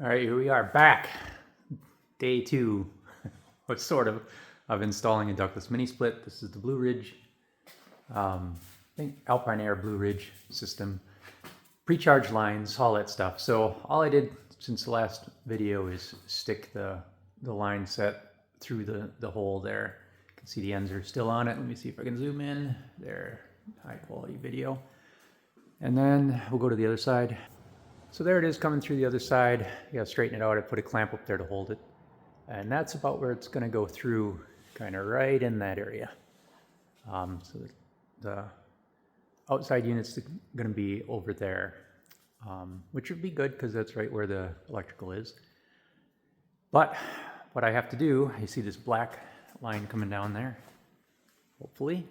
All right, here we are back. Day 2, or sort of installing a ductless mini split. This is the Blue Ridge, I think Alpine Air Blue Ridge system. Pre-charge lines, all that stuff. So all I did since the last video is stick the line set through the hole there. You can see the ends are still on it. Let me see if I can zoom in. There, high quality video. And then we'll go to the other side. So there it is coming through the other side. You gotta straighten it out. I put a clamp up there to hold it. And that's about where it's gonna go through, kind of right in that area. So the outside unit's gonna be over there, which would be good because that's right where the electrical is. But what I have to do, you see this black line coming down there? Hopefully.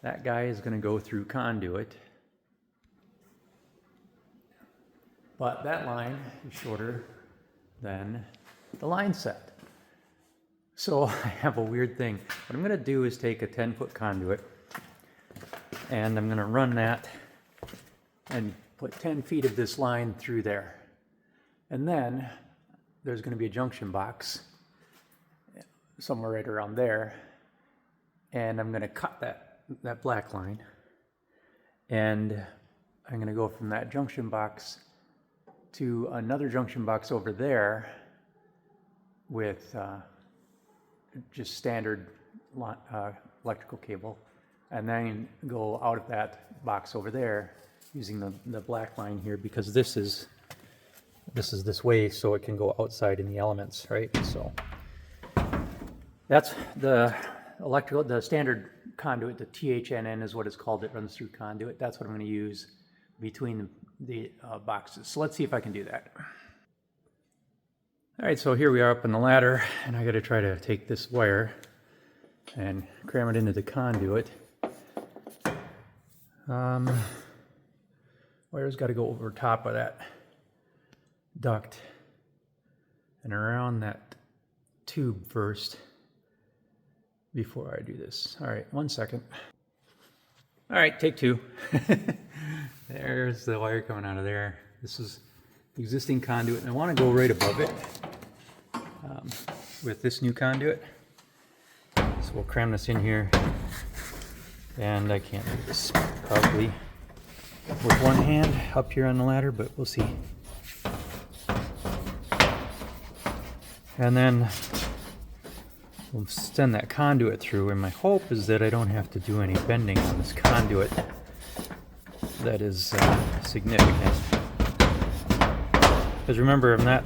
That guy is gonna go through conduit. But that line is shorter than the line set. So I have a weird thing. What I'm gonna do is take a 10-foot conduit and I'm gonna run that and put 10 feet of this line through there. And then there's gonna be a junction box somewhere right around there. And I'm gonna cut that black line. And I'm gonna go from that junction box to another junction box over there with just standard electrical cable, and then go out of that box over there using the black line here, because this is this way, so it can go outside in the elements, right? So that's the electrical, the standard conduit, the THNN is what it's called. It runs through conduit. That's what I'm going to use between the boxes. So let's see if I can do that. All right, so here we are up on the ladder, and I got to try to take this wire and cram it into the conduit. Wire's got to go over top of that duct and around that tube first before I do this. All right, 1 second. All right, take 2. There's the wire coming out of there. This is the existing conduit, and I want to go right above it with this new conduit. So we'll cram this in here, and I can't do this probably with one hand up here on the ladder, but we'll see. And then we'll send that conduit through, and my hope is that I don't have to do any bending on this conduit that is significant. Because remember, I'm not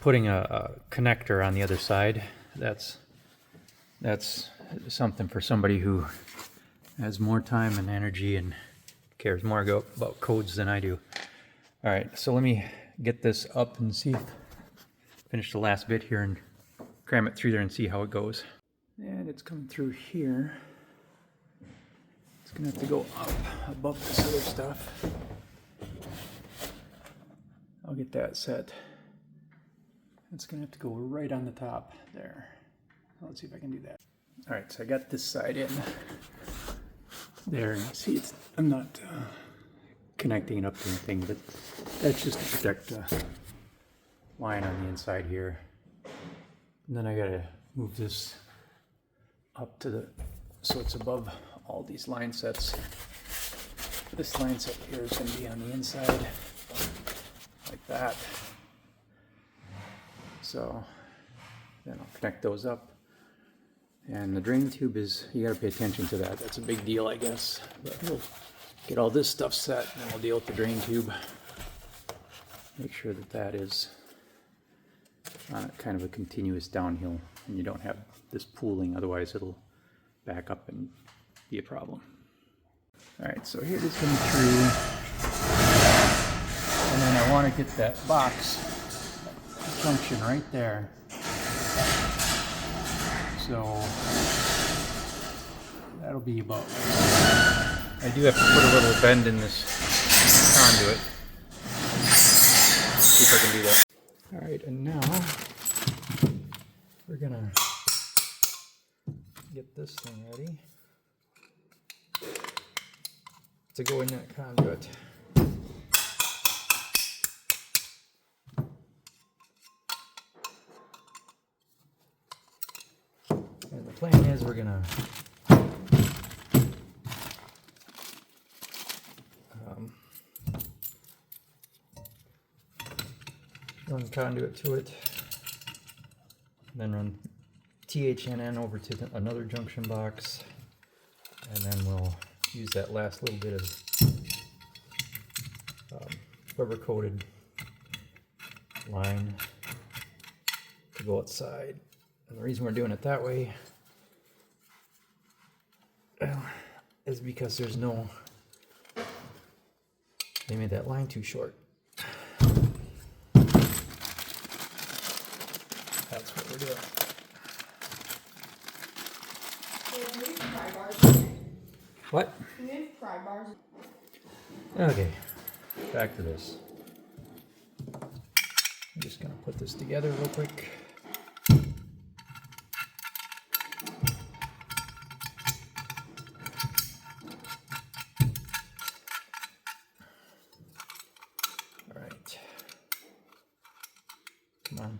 putting a connector on the other side. That's something for somebody who has more time and energy and cares more about codes than I do. All right, so let me get this up and see, finish the last bit here and cram it through there and see how it goes. And it's coming through here. It's gonna have to go up above this other stuff. I'll get that set. It's gonna have to go right on the top there. Let's see if I can do that. All right, so I got this side in there. You see, I'm not connecting it up to anything, but that's just to protect the line on the inside here. And then I gotta move this up to so it's above all these line sets. This line set here is going to be on the inside, like that. So then I'll connect those up. And the drain tube is, you got to pay attention to that. That's a big deal, I guess. But we'll get all this stuff set, and we'll deal with the drain tube. Make sure that that is on kind of a continuous downhill, and you don't have this pooling, otherwise it'll back up and be a problem. All right, so here it is coming through, and then I want to get that box junction right there. So that'll be about. I do have to put a little bend in this conduit. See if I can do that. All right, and now we're gonna get this thing ready to go in that conduit. plan is we're gonna run conduit to it, then run THNN over to another junction box, and then we'll use that last little bit of rubber coated line to go outside. And the reason we're doing it that way is because there's no, they made that line too short. That's what we're doing. What? Okay, back to this. I'm just gonna put this together real quick. All right. Come on.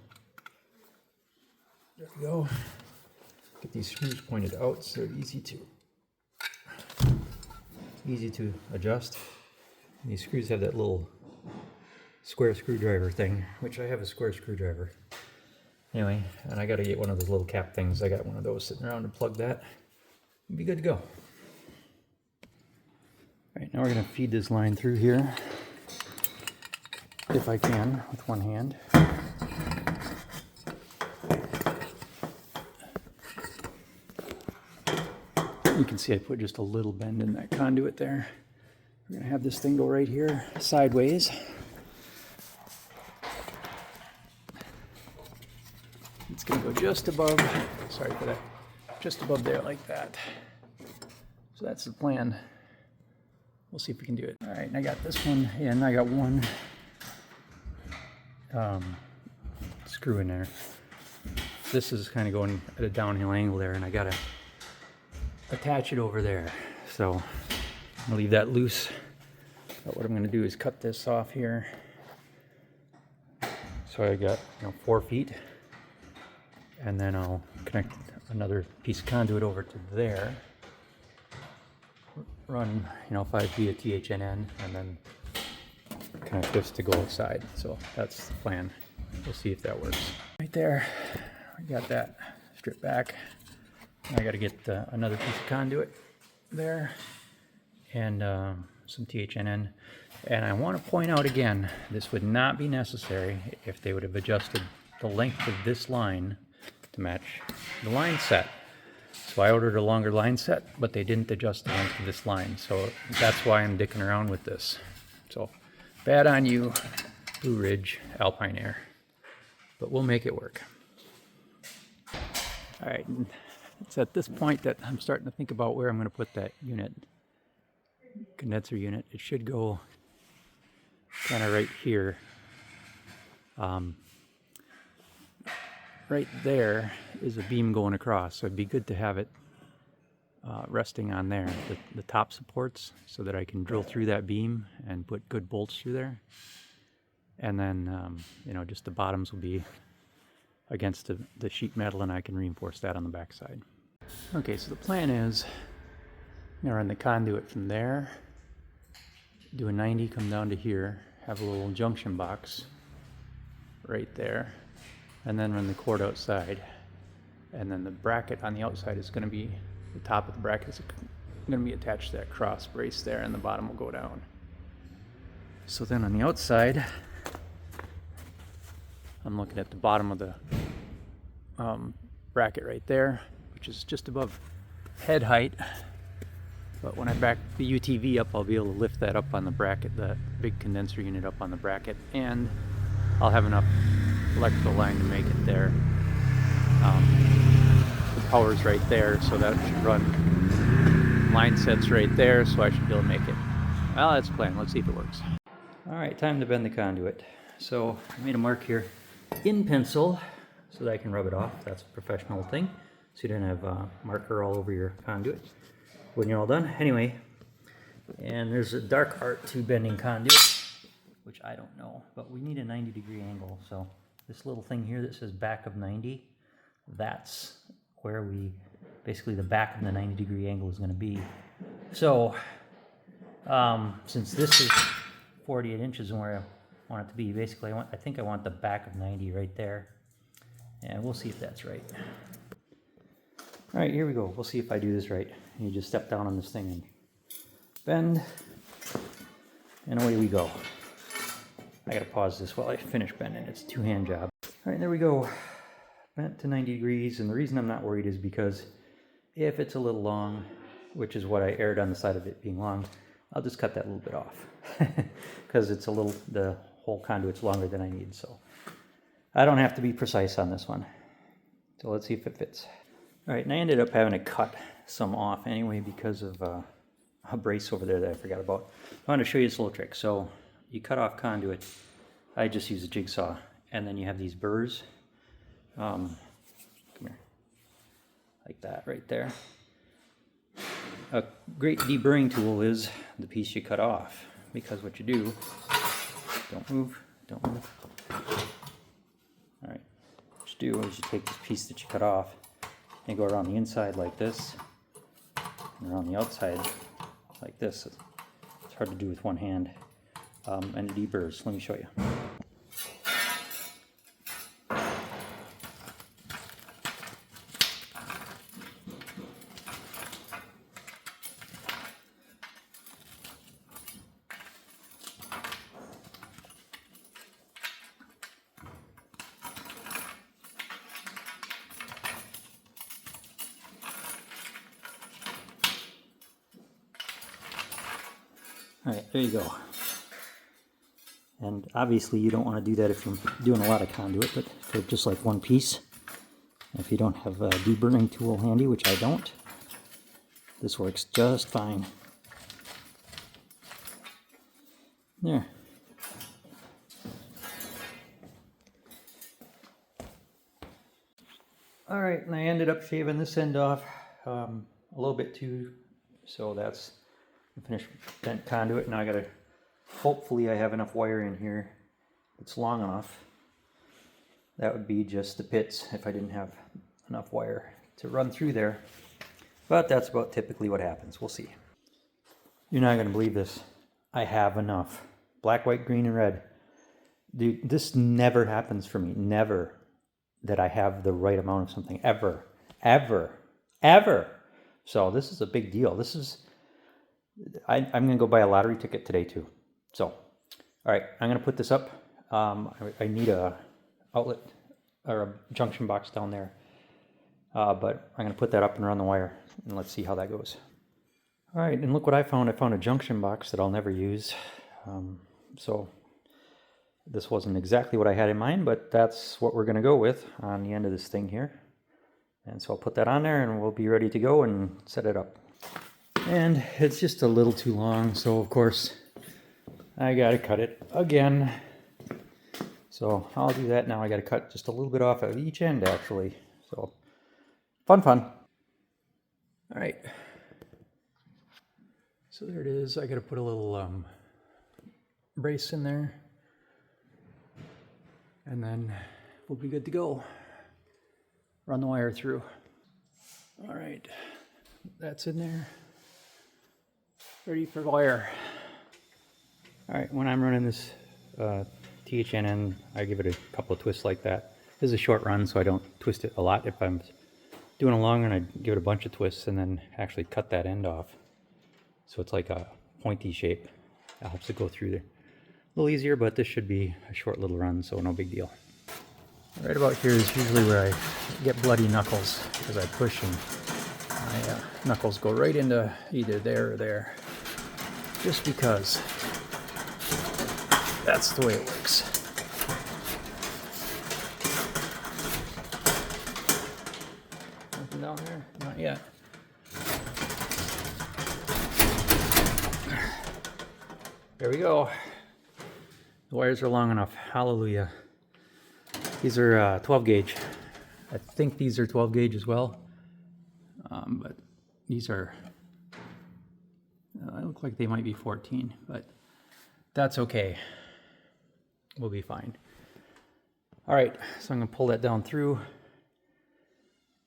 There we go. Get these screws pointed out so they're easy to adjust. And these screws have that little square screwdriver thing, which I have a square screwdriver. Anyway, and I gotta get one of those little cap things. I got one of those sitting around to plug that. It'll be good to go. All right, now we're gonna feed this line through here, if I can, with one hand. You can see I put just a little bend in that conduit there. We're gonna have this thing go right here, sideways. It's gonna go just above, sorry for that, just above there like that. So that's the plan. We'll see if we can do it. All right, and I got this one in. I got one screw in there. This is kind of going at a downhill angle there, and I gotta attach it over there. So I'm gonna leave that loose. But what I'm gonna do is cut this off here. So I got 4 feet, and then I'll connect another piece of conduit over to there. Run 5 feet of THNN, and then connect this to go outside. So that's the plan. We'll see if that works. Right there, I got that stripped back. I got to get another piece of conduit there and some THNN. And I want to point out again, this would not be necessary if they would have adjusted the length of this line to match the line set. So I ordered a longer line set, but they didn't adjust the length of this line. So that's why I'm dicking around with this. So bad on you, Blue Ridge Alpine Air. But we'll make it work. All right. It's at this point that I'm starting to think about where I'm going to put that unit, condenser unit. It should go kind of right here. Right there is a beam going across, so it'd be good to have it resting on there, the top supports, so that I can drill through that beam and put good bolts through there. And then, just the bottoms will be against the sheet metal, and I can reinforce that on the back side. Okay, so the plan is I'm gonna run the conduit from there, do a 90, come down to here, have a little junction box right there, and then run the cord outside. And then the bracket on the outside is gonna be, the top of the bracket is gonna be attached to that cross brace there, and the bottom will go down. So then on the outside, I'm looking at the bottom of the bracket right there, which is just above head height. But when I back the UTV up, I'll be able to lift that up on the bracket, the big condenser unit up on the bracket, and I'll have enough electrical line to make it there. The power's right there, so that should run. Line set's right there, so I should be able to make it. Well, that's the plan. Let's see if it works. All right, time to bend the conduit. So I made a mark here in pencil so that I can rub it off. That's a professional thing, so you don't have marker all over your conduit when you're all done. Anyway, and there's a dark art to bending conduit, which I don't know, but we need a 90-degree angle. So this little thing here that says back of 90, that's where we basically the back of the 90-degree angle is going to be. So since this is 48 inches and where I want it to be, basically I think I want the back of 90 right there, and we'll see if that's right. All right, here we go. We'll see if I do this right. You just step down on this thing and bend, and away we go. I gotta pause this while I finish bending. It's a two-hand job. All right, there we go. Bent to 90 degrees, and the reason I'm not worried is because if it's a little long, which is what I erred on the side of it being long, I'll just cut that a little bit off because it's a little, the whole conduit's longer than I need, so I don't have to be precise on this one. So let's see if it fits. All right, and I ended up having to cut some off anyway because of a brace over there that I forgot about. I want to show you this little trick. So you cut off conduit. I just use a jigsaw, and then you have these burrs. Come here, like that right there. A great deburring tool is the piece you cut off, because what you do, don't move. All right, what you do is you take this piece that you cut off and go around the inside like this, and around the outside like this. It's hard to do with one hand, and it deburrs. Let me show you. All right, there you go. And obviously you don't want to do that if you're doing a lot of conduit, but for just like one piece, if you don't have a deburring tool handy, which I don't, this works just fine. There. All right, and I ended up shaving this end off a little bit too, so that's finished bent conduit. Now I gotta, hopefully I have enough wire in here that's long enough. That would be just the pits if I didn't have enough wire to run through there. But that's about typically what happens. We'll see. You're not gonna believe this. I have enough. Black, white, green, and red. Dude, this never happens for me. Never that I have the right amount of something. Ever. So this is a big deal. This is, I'm going to go buy a lottery ticket today too. So, all right, I'm going to put this up. I need a outlet or a junction box down there. But I'm going to put that up and run the wire, and let's see how that goes. All right, and look what I found. I found a junction box that I'll never use. So this wasn't exactly what I had in mind, but that's what we're going to go with on the end of this thing here. And so I'll put that on there, and we'll be ready to go and set it up. And it's just a little too long, so of course I gotta cut it again. So I'll do that now. I gotta cut just a little bit off of each end actually. So fun. All right. So there it is. I gotta put a little brace in there, and then we'll be good to go. Run the wire through. All right, that's in there. Ready for wire. All right, when I'm running this THNN, I give it a couple of twists like that. This is a short run, so I don't twist it a lot. If I'm doing a long run, I give it a bunch of twists and then actually cut that end off. So it's like a pointy shape. That helps it go through there. A little easier, but this should be a short little run, so no big deal. Right about here is usually where I get bloody knuckles, because I push and my knuckles go right into either there or there. Just because that's the way it works. Nothing down there? Not yet. There we go. The wires are long enough. Hallelujah. These are 12 gauge. I think these are 12 gauge as well. But these are, they look like they might be 14, but that's okay. We'll be fine. All right, so I'm gonna pull that down through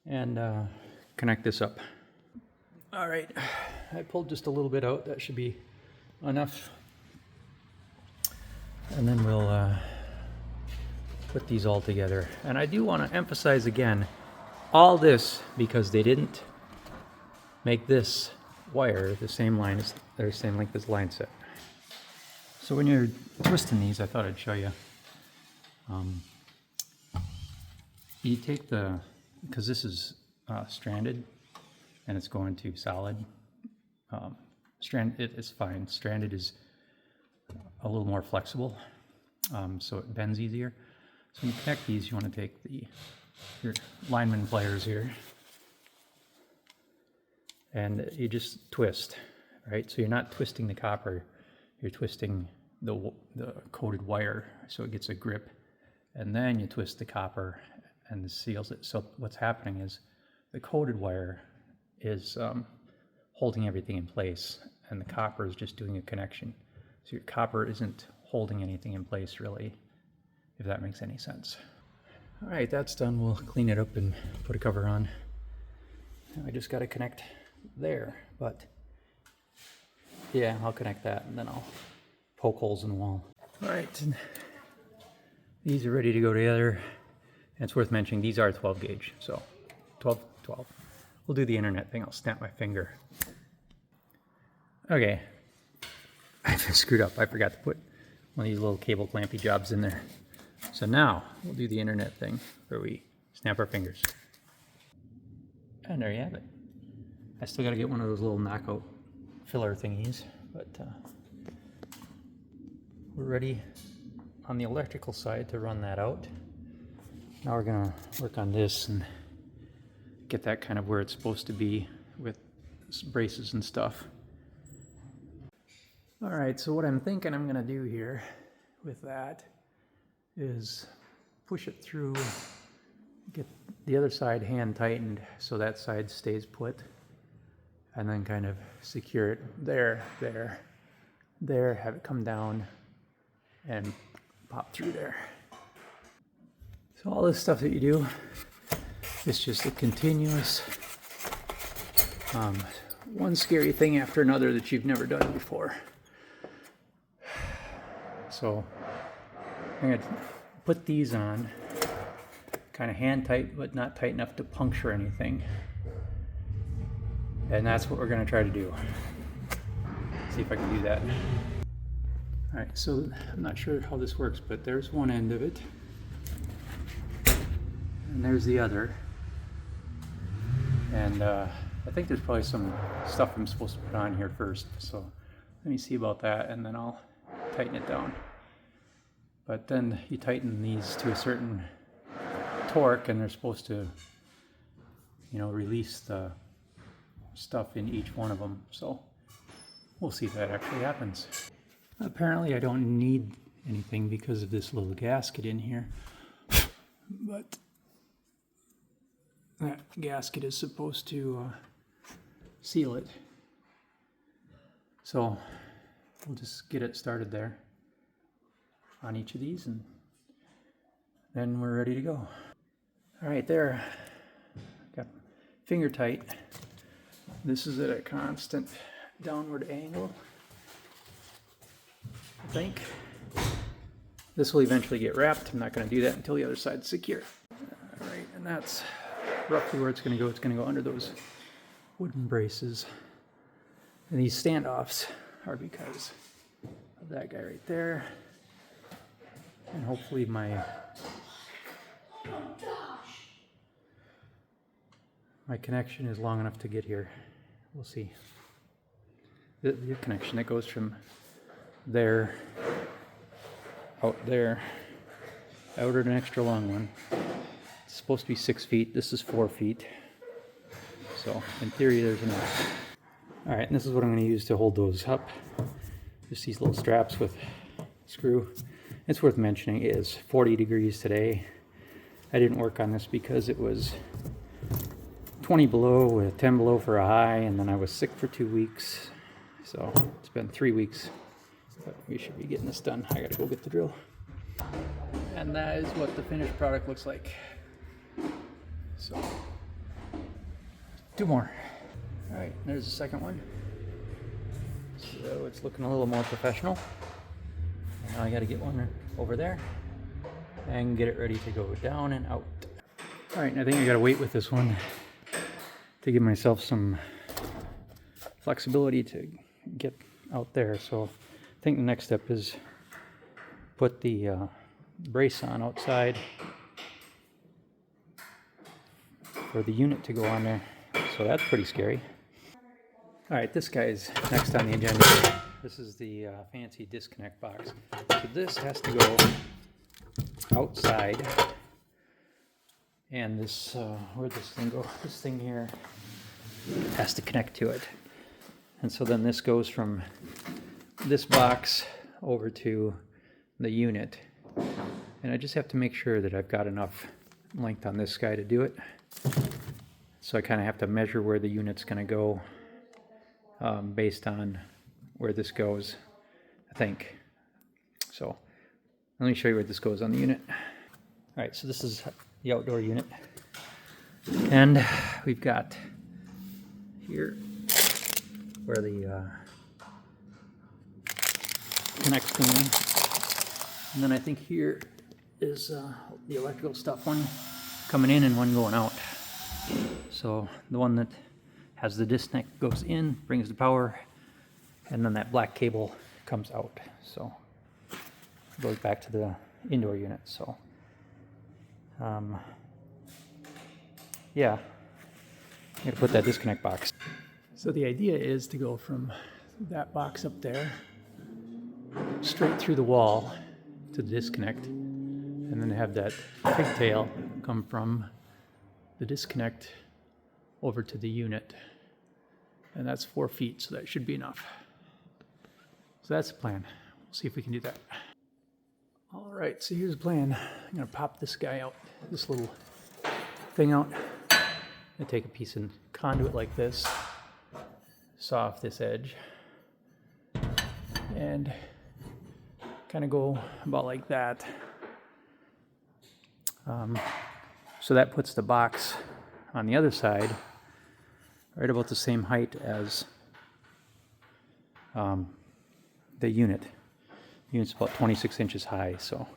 and connect this up. All right, I pulled just a little bit out. That should be enough. And then we'll put these all together. And I do want to emphasize again, all this because they didn't make this wire the same line as, or same length as line set. So when you're twisting these, I thought I'd show you. You take the, because this is stranded and it's going to solid. It is fine. Stranded is a little more flexible, so it bends easier. So when you connect these, you want to take your lineman pliers here, and you just twist, right? So you're not twisting the copper, you're twisting the coated wire so it gets a grip, and then you twist the copper and it seals it. So what's happening is the coated wire is holding everything in place, and the copper is just doing a connection. So your copper isn't holding anything in place really, if that makes any sense. All right, that's done. We'll clean it up and put a cover on. I just got to connect there, but yeah, I'll connect that and then I'll poke holes in the wall. All right, these are ready to go together. And it's worth mentioning, these are 12 gauge, so 12. We'll do the internet thing. I'll snap my finger. Okay, I screwed up. I forgot to put one of these little cable clampy jobs in there. So now we'll do the internet thing where we snap our fingers. And there you have it. I still got to get one of those little knockout filler thingies, but we're ready on the electrical side to run that out. Now we're going to work on this and get that kind of where it's supposed to be with braces and stuff. All right, so what I'm thinking I'm going to do here with that is push it through, get the other side hand tightened so that side stays put, and then kind of secure it there, have it come down and pop through there. So all this stuff that you do, it's just a continuous one scary thing after another that you've never done before. So I'm going to put these on, kind of hand tight, but not tight enough to puncture anything. And that's what we're going to try to do. See if I can do that. All right, so I'm not sure how this works, but there's one end of it. And there's the other. And I think there's probably some stuff I'm supposed to put on here first. So let me see about that, and then I'll tighten it down. But then you tighten these to a certain torque, and they're supposed to, you know, release the stuff in each one of them. So we'll see if that actually happens. Apparently I don't need anything because of this little gasket in here, but that gasket is supposed to seal it. So we'll just get it started there on each of these, and then we're ready to go. All right, there, got finger tight. This is at a constant downward angle, I think. This will eventually get wrapped. I'm not going to do that until the other side's secure. All right, and that's roughly where it's going to go. It's going to go under those wooden braces. And these standoffs are because of that guy right there. And hopefully my connection is long enough to get here. We'll see. The connection that goes from there out there. I ordered an extra long one. It's supposed to be 6 feet. This is 4 feet. So in theory there's enough. All right, and this is what I'm going to use to hold those up. Just these little straps with screw. It's worth mentioning it is 40 degrees today. I didn't work on this because it was 20 below with 10 below for a high, and then I was sick for 2 weeks. So it's been 3 weeks, but we should be getting this done. I gotta go get the drill. And that is what the finished product looks like. So Two more. All right, there's the second one. So it's looking a little more professional. Now I got to get one over there and get it ready to go down and out. All right, and I think I got to wait with this one to give myself some flexibility to get out there. So I think the next step is put the brace on outside for the unit to go on there. So that's pretty scary. All right, this guy is next on the agenda. This is the fancy disconnect box. So this has to go outside. And this, where'd this thing go? This thing here has to connect to it. And so then this goes from this box over to the unit. And I just have to make sure that I've got enough length on this guy to do it. So I kind of have to measure where the unit's going to go based on where this goes, I think. So let me show you where this goes on the unit. All right, so this is the outdoor unit. And we've got here where the connects thing in. And then I think here is the electrical stuff, one coming in and one going out. So the one that has the disconnect goes in, brings the power, and then that black cable comes out. So it goes back to the indoor unit. So yeah, I'm gonna put that disconnect box. So the idea is to go from that box up there straight through the wall to the disconnect, and then have that pigtail come from the disconnect over to the unit. And that's 4 feet, so that should be enough. So that's the plan. We'll see if we can do that. All right, so here's the plan. I'm gonna pop this guy out, this little thing out. I'm gonna take a piece of conduit like this, saw off this edge, and kind of go about like that. So that puts the box on the other side right about the same height as the unit. The unit's about 26 inches high, so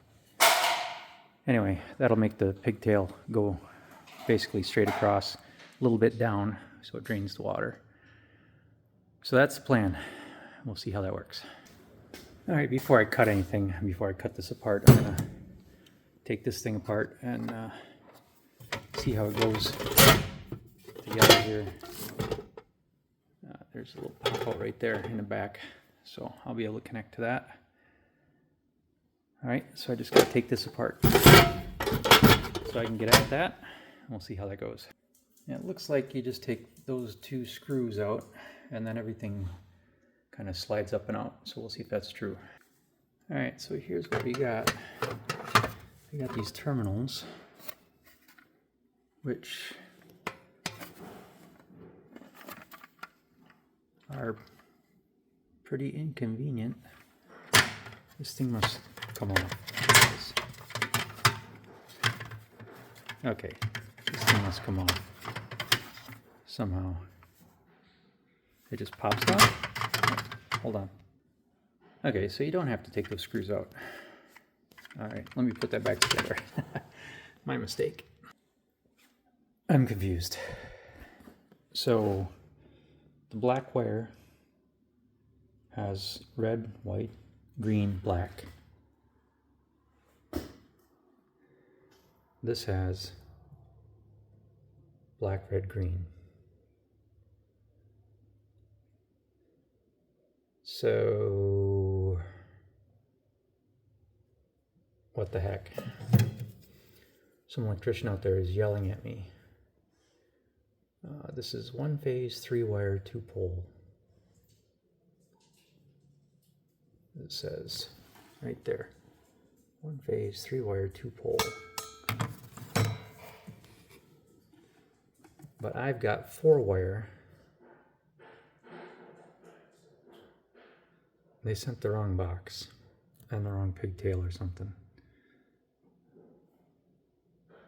anyway, that'll make the pigtail go basically straight across, a little bit down, so it drains the water. So that's the plan. We'll see how that works. All right, before I cut anything, before I cut this apart, I'm gonna take this thing apart and see how it goes together here. There's a little pop out right there in the back, so I'll be able to connect to that. All right, so I just gotta take this apart so I can get at that, and we'll see how that goes. Yeah, it looks like you just take those 2 screws out, and then everything kind of slides up and out, so we'll see if that's true. All right, so here's what we got. We got these terminals, which are pretty inconvenient. This thing must come off. Okay, this thing must come off somehow. It just pops off? Hold on. Okay, so you don't have to take those screws out. All right, let me put that back together. My mistake. I'm confused. So the black wire has red, white, green, black. This has black, red, green. So what the heck? Some electrician out there is yelling at me. This is 1-phase, 3-wire, 2-pole. It says right there, 1-phase, 3-wire, 2-pole. But I've got 4-wire. They sent the wrong box and the wrong pigtail or something.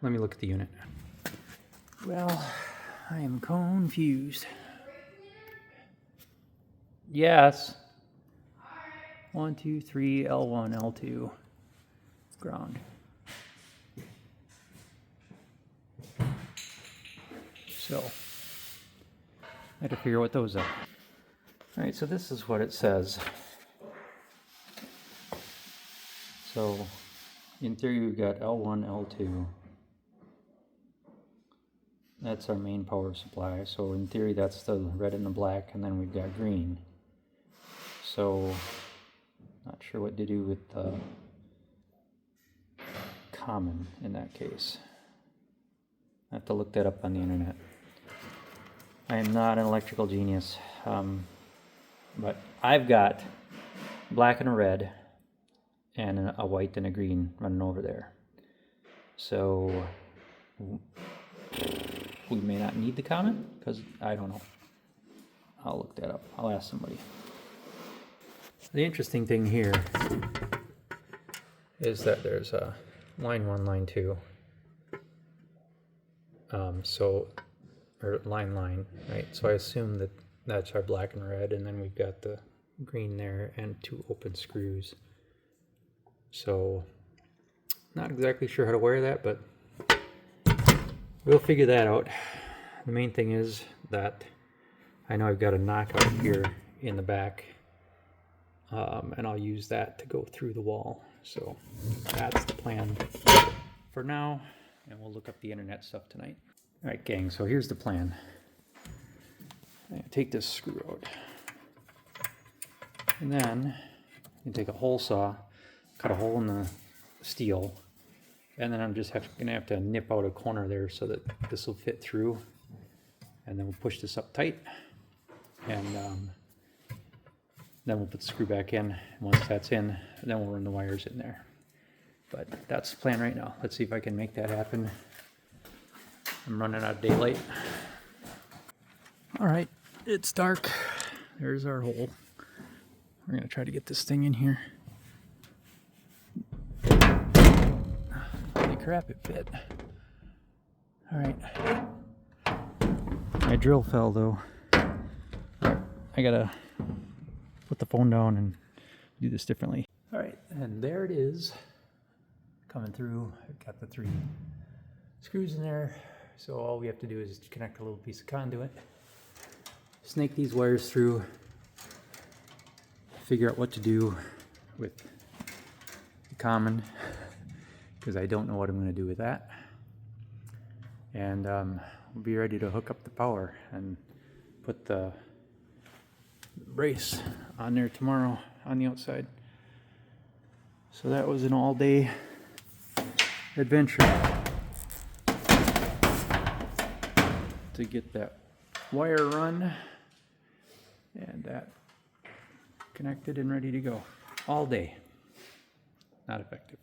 Let me look at the unit. Well, I am confused. Yes. 1, 2, 3, L1, L2. Ground. So, I had to figure what those are. Alright, so this is what it says. So, in theory we've got L1, L2. That's our main power supply. So in theory that's the red and the black, and then we've got green. So, not sure what to do with the common in that case. I have to look that up on the internet. I am not an electrical genius, but I've got black and a red and a white and a green running over there. So we may not need the common, because I don't know. I'll look that up. I'll ask somebody. The interesting thing here is that there's a line 1, line 2. Or line, right? So I assume that that's our black and red, and then we've got the green there and 2 open screws. So, not exactly sure how to wire that, but we'll figure that out. The main thing is that I know I've got a knockout here in the back, and I'll use that to go through the wall. So that's the plan for now, and we'll look up the internet stuff tonight. All right, gang, so here's the plan. I'm gonna take this screw out, and then you can take a hole saw, cut a hole in the steel, and then I'm just gonna have to nip out a corner there so that this will fit through, and then we'll push this up tight, and then we'll put the screw back in. Once that's in, then we'll run the wires in there. But that's the plan right now. Let's see if I can make that happen. I'm running out of daylight. All right, it's dark. There's our hole. We're gonna try to get this thing in here. Holy crap, it fit. All right. My drill fell though. I gotta put the phone down and do this differently. All right, and there it is. Coming through. I've got the 3 screws in there. So all we have to do is connect a little piece of conduit, snake these wires through, figure out what to do with the common, because I don't know what I'm going to do with that. And we'll be ready to hook up the power and put the brace on there tomorrow on the outside. So that was an all-day adventure to get that wire run and that connected and ready to go all day. Not effective.